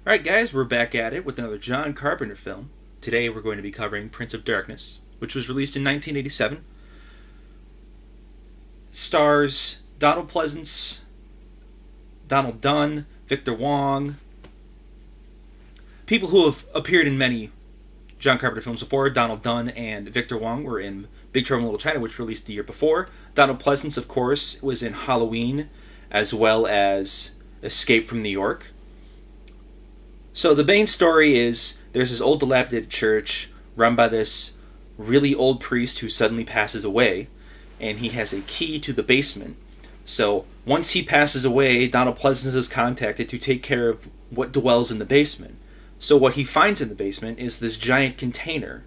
Alright, guys, we're back at it with another John Carpenter film. Today we're going to be covering Prince of Darkness, which was released in 1987. Stars Donald Pleasance, Donald Dunn, Victor Wong, people who have appeared in many John Carpenter films before. Donald Dunn and Victor Wong were in Big Trouble in Little China, which released the year before. Donald Pleasance, of course, was in Halloween, as well as Escape from New York. So the main story is there's this old dilapidated church run by this really old priest who suddenly passes away, and he has a key to the basement. So once he passes away, Donald Pleasance is contacted to take care of what dwells in the basement. So what he finds in the basement is this giant container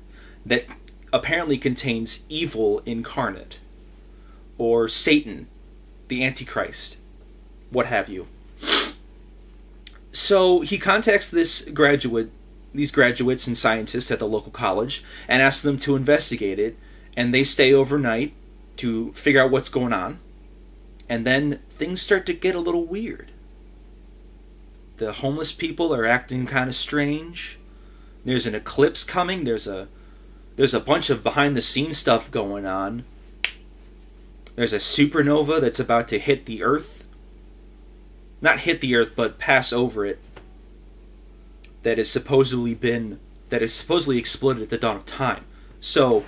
that apparently contains evil incarnate, or Satan, the Antichrist, what have you. So he contacts these graduates and scientists at the local college and asks them to investigate it, and they stay overnight to figure out what's going on. And then things start to get a little weird. The homeless people are acting kind of strange. There's an eclipse coming. There's a bunch of behind the scenes stuff going on. There's a supernova that's about to hit the Earth. Not hit the Earth, but pass over it. That has supposedly exploded at the dawn of time. So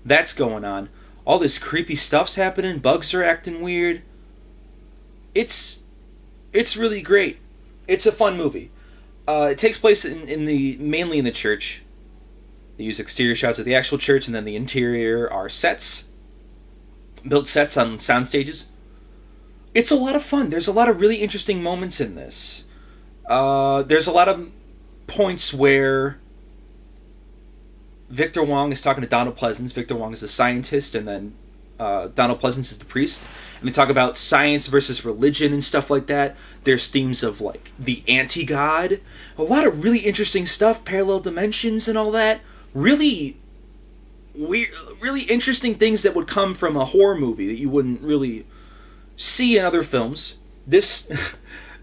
that's going on. All this creepy stuff's happening. Bugs are acting weird. It's really great. It's a fun movie. It takes place mainly in the church. They use exterior shots of the actual church, and then the interior are sets. Built sets on sound stages. It's a lot of fun. There's a lot of really interesting moments in this. There's a lot of points where Victor Wong is talking to Donald Pleasance. Victor Wong is the scientist, and then Donald Pleasance is the priest. And they talk about science versus religion and stuff like that. There's themes of, like, the anti-god. A lot of really interesting stuff, parallel dimensions and all that. Really weird, really interesting things that would come from a horror movie that you wouldn't really see in other films. This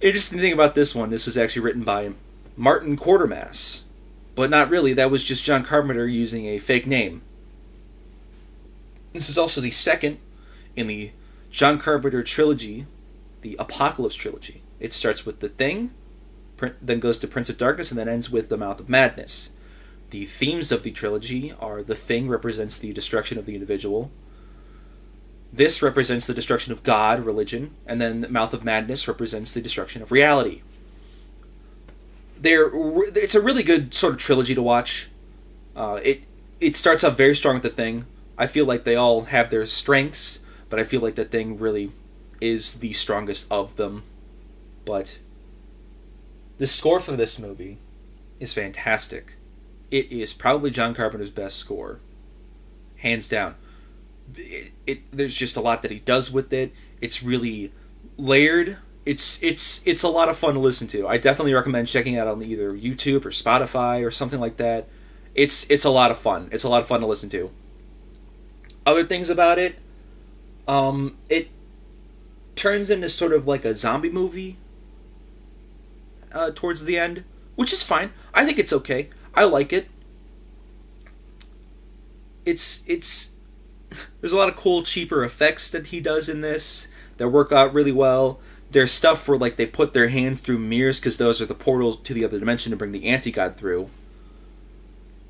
interesting thing about this one, this was actually written by Martin Quatermass, but not really. That was just John Carpenter using a fake name. This is also the second in the John Carpenter trilogy, the Apocalypse trilogy. It starts with The Thing, then goes to Prince of Darkness, and then ends with The Mouth of Madness. The themes of the trilogy are The Thing represents the destruction of the individual. This represents the destruction of God, religion, and then Mouth of Madness represents the destruction of reality. It's a really good sort of trilogy to watch. It starts off very strong with The Thing. I feel like they all have their strengths, but I feel like The Thing really is the strongest of them. But the score for this movie is fantastic. It is probably John Carpenter's best score, hands down. There's just a lot that he does with it. It's really layered. It's a lot of fun to listen to. I definitely recommend checking it out on either YouTube or Spotify or something like that. It's a lot of fun. It's a lot of fun to listen to. Other things about it, it turns into sort of like a zombie movie towards the end, which is fine. I think it's okay. I like it. It's there's a lot of cool, cheaper effects that he does in this that work out really well. There's stuff where, like, they put their hands through mirrors because those are the portals to the other dimension to bring the anti-god through.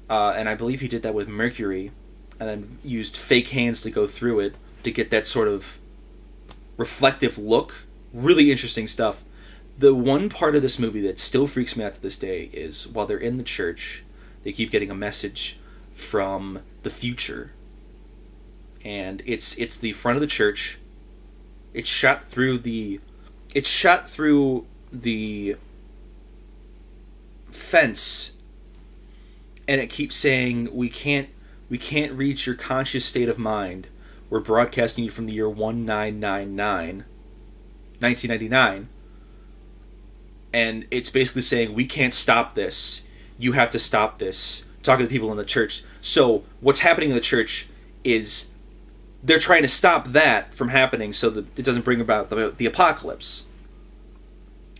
And I believe he did that with Mercury, and then used fake hands to go through it to get that sort of reflective look. Really interesting stuff. The one part of this movie that still freaks me out to this day is while they're in the church, they keep getting a message from the future. And it's the front of the church. It's shot through the fence, and it keeps saying, we can't reach your conscious state of mind. We're broadcasting you from the year 1999. And it's basically saying, we can't stop this. You have to stop this. Talking to people in the church. So what's happening in the church is they're trying to stop that from happening so that it doesn't bring about the apocalypse.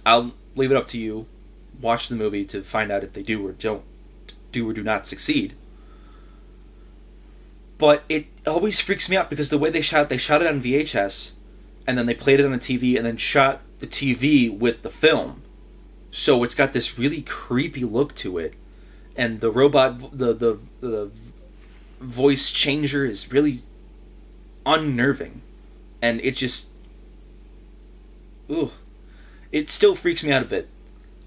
I'll leave it up to you watch the movie to find out if they do or do not succeed. But it always freaks me out because the way they shot it on VHS, and then they played it on a TV, and then shot the TV with the film. So it's got this really creepy look to it, and the robot, the voice changer is really unnerving, and it just, ooh, it still freaks me out a bit.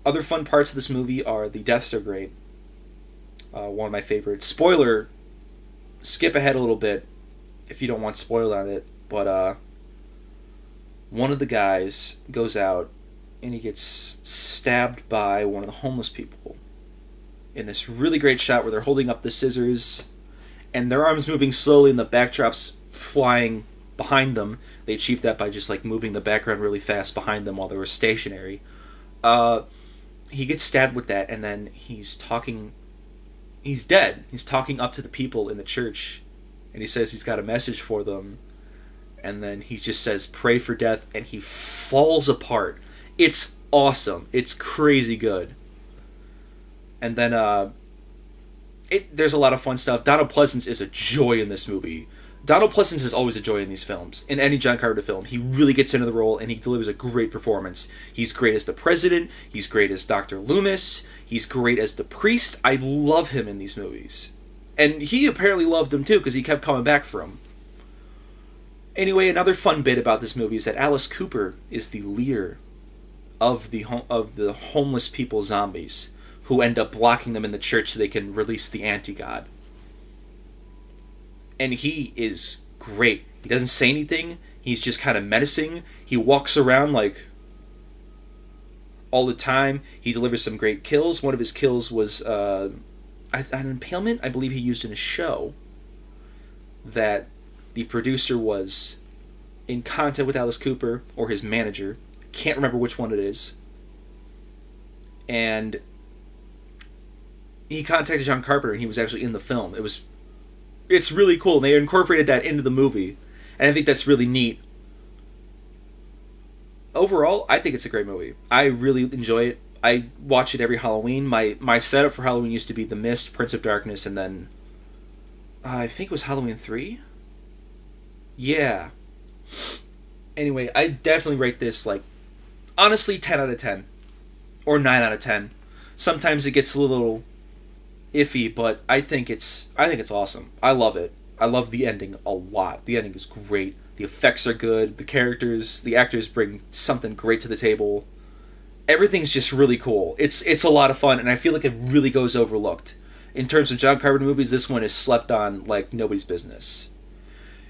Other fun parts of this movie are the deaths are great. One of my favorites. Spoiler, skip ahead a little bit if you don't want spoiled on it, but one of the guys goes out and he gets stabbed by one of the homeless people in this really great shot where they're holding up the scissors and their arms moving slowly and the backdrop's flying behind them. They achieved that by just like moving the background really fast behind them while they were stationary. He gets stabbed with that, and then he's dead. He's talking up to the people in the church, and he says he's got a message for them, and then he just says, "Pray for death," and he falls apart. It's awesome. It's crazy good. And then there's a lot of fun stuff. Donald Pleasence is a joy in this movie. Donald Pleasence is always a joy in these films. In any John Carpenter film, he really gets into the role and he delivers a great performance. He's great as the president. He's great as Dr. Loomis. He's great as the priest. I love him in these movies. And he apparently loved him too because he kept coming back for him. Anyway, another fun bit about this movie is that Alice Cooper is the leader of the homeless people zombies who end up blocking them in the church so they can release the anti-god. And he is great. He doesn't say anything. He's just kind of menacing. He walks around like all the time. He delivers some great kills. One of his kills was an impalement I believe he used in a show that the producer was in contact with Alice Cooper or his manager. Can't remember which one it is. And he contacted John Carpenter and he was actually in the film. It's really cool. They incorporated that into the movie, and I think that's really neat. Overall, I think it's a great movie. I really enjoy it. I watch it every Halloween. My setup for Halloween used to be The Mist, Prince of Darkness, and then I think it was Halloween 3? Yeah. Anyway, I definitely rate this, like, honestly, 10 out of 10. Or 9 out of 10. Sometimes it gets a little iffy, but I think it's awesome. I love it. I love the ending a lot. The ending is great. The effects are good. The characters, the actors bring something great to the table. Everything's just really cool. It's a lot of fun, and I feel like it really goes overlooked. In terms of John Carpenter movies, this one is slept on like nobody's business.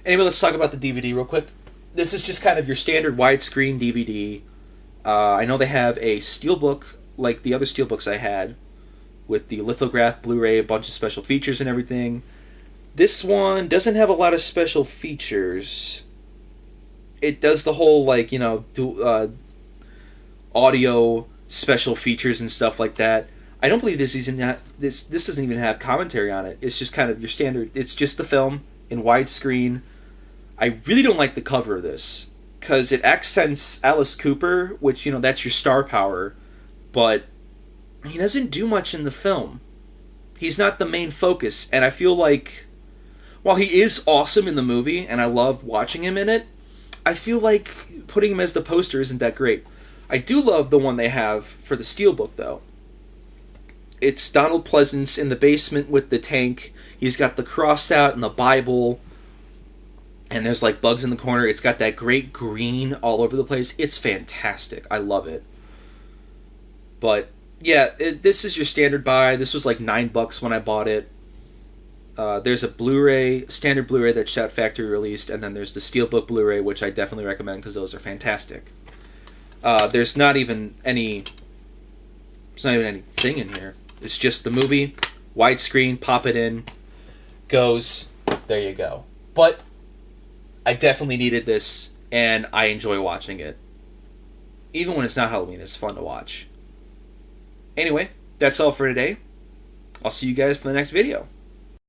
Anyway, let's talk about the DVD real quick. This is just kind of your standard widescreen DVD. I know they have a steelbook like the other steelbooks I had, with the lithograph, Blu-ray, a bunch of special features and everything. This one doesn't have a lot of special features. It does the whole, like, you know, audio special features and stuff like that. I don't believe this doesn't even have commentary on it. It's just kind of your standard. It's just the film in widescreen. I really don't like the cover of this because it accents Alice Cooper, which, you know, that's your star power, but he doesn't do much in the film. He's not the main focus, and I feel like while he is awesome in the movie, and I love watching him in it, I feel like putting him as the poster isn't that great. I do love the one they have for the steelbook, though. It's Donald Pleasence in the basement with the tank. He's got the cross out and the Bible, and there's like bugs in the corner. It's got that great green all over the place. It's fantastic. I love it. But yeah, this is your standard buy. This was like $9 when I bought it. There's a Blu-ray, standard Blu-ray that's shot factory released, and then there's the Steelbook Blu-ray, which I definitely recommend because those are fantastic. There's not even anything in here. It's just the movie, widescreen, pop it in, goes, there you go. But I definitely needed this, and I enjoy watching it. Even when it's not Halloween, it's fun to watch. Anyway, that's all for today. I'll see you guys for the next video.